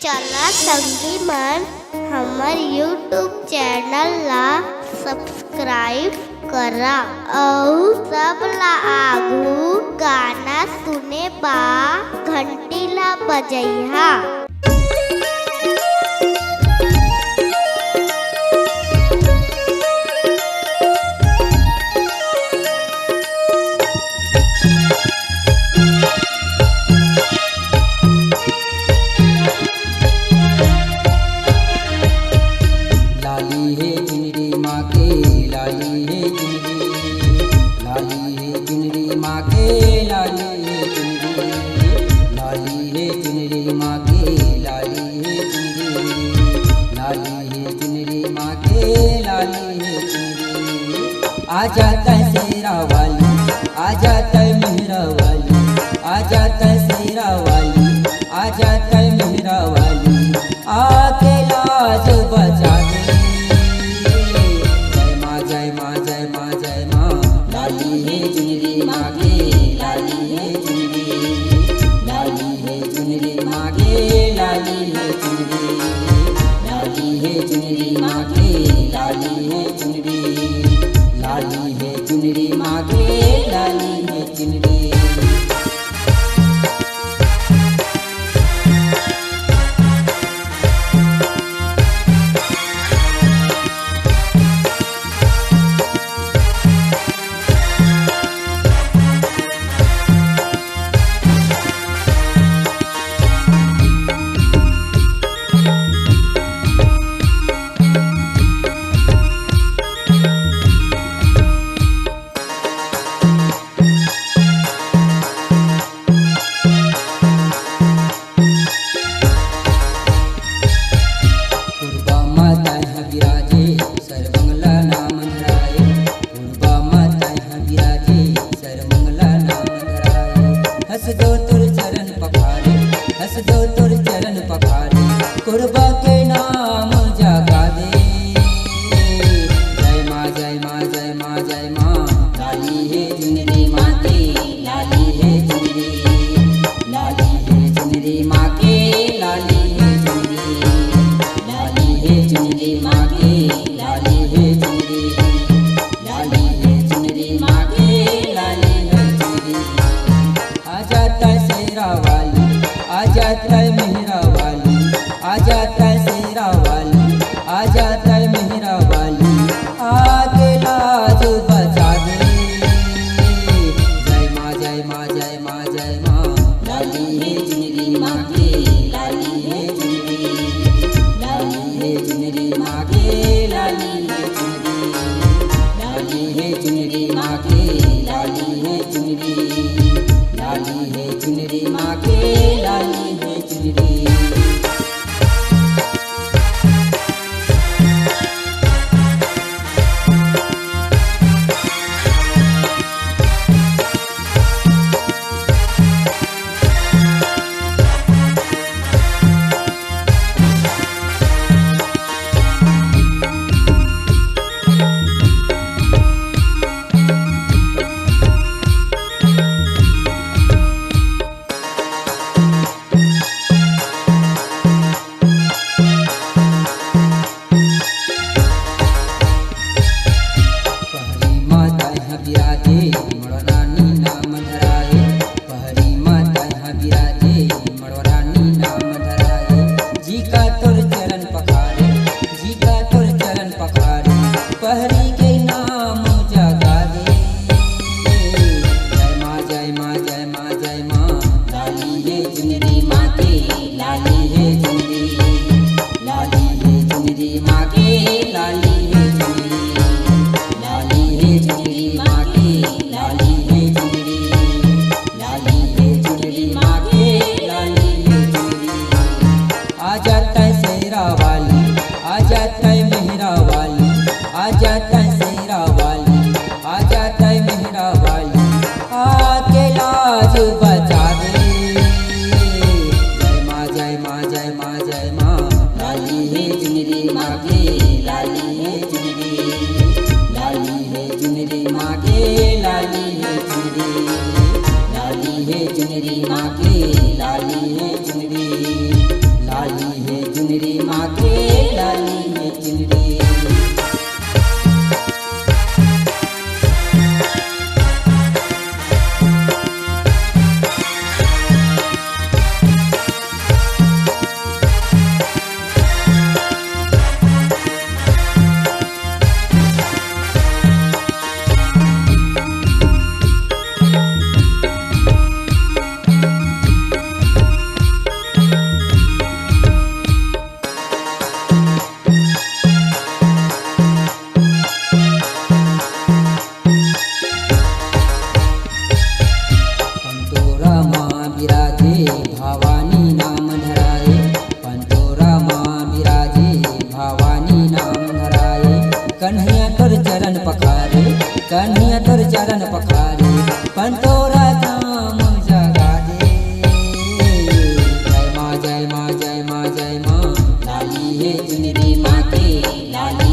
चला संगी मन हमर यूट्यूब चैनल ला सब्सक्राइब करा और सब ला आगू गाना सुने बा घंटी ला बजैहा। आजा तसेरा वाली, आजा मेहरा वाली, आजा तसेरा वाली, आजा मेहरा वाली, आके लाज बचा दे। जय माँ जय माँ जय माँ जय माँ, लाली है चुनरी माँ के, लाली है चुनरी, लाली है चुनरी माँ के, लाली है चुनरी, लाली है चुनरी माँ के, लाली है चुनरी, लाली है चुनरी माँ के, लाली है चुनरी। हस दो तुर चरण पखारे, हस दो तुर चरण पखारे, कुर्बा के नाम जगा दे। जय माँ जय माँ जय माँ जय माँ, लाली है चुनरी माँ के, लाली है चुनरी, लाली है चुनरी माँ के, लाली है चुनरी, लाली है चुनरी माँ के, लाली है चुनरी, लाली है चुनरी माँ के, लाली है चुनरी। आजा तसेरा वाली, आजा मेहरा वाली, आजा तसेरा वाली, आजा मेहरा वाली, आके लाज बचा दे। जय माँ जय माँ जय माँ जय माँ, लाली है चुनरी माँ के, लाली है चुनरी, लाली है चुनरी माँ के, लाली है चुनरी, लाली है चुनरी माँ के, लाली है चुनरी, लाली है चुनरी माँ के, लाली है चुनरी। पहरी के नाम जगा दे। जय माँ जय माँ जय माँ जय माँ, लाली है चुनरी माँ के, लाली है चुनरी, लाली है चुनरी माँ के, लाली है चुनरी, लाली है चुनरी माँ के, लाली है चुनरी, लाली है चुनरी माँ के, लाली है चुनरी। आजा तसेरा वाली, आजा मेहरा वाली, आजा तसेरा वाली, आजा मेहरा वाली, आके लाज बचा दे। जय माँ जय माँ जय माँ जय माँ, लाली है चुनरी माँ के, लाली है चुनरी, लाली है चुनरी माँ के, लाली है चुनरी, लाली है चुनरी माँ के, लाली है चुनरी, लाली चरण पखारे पंतोरा धाम जगा दे। जय माँ जय माँ जय माँ जय माँ, लाली है चुनरी माँ के लाली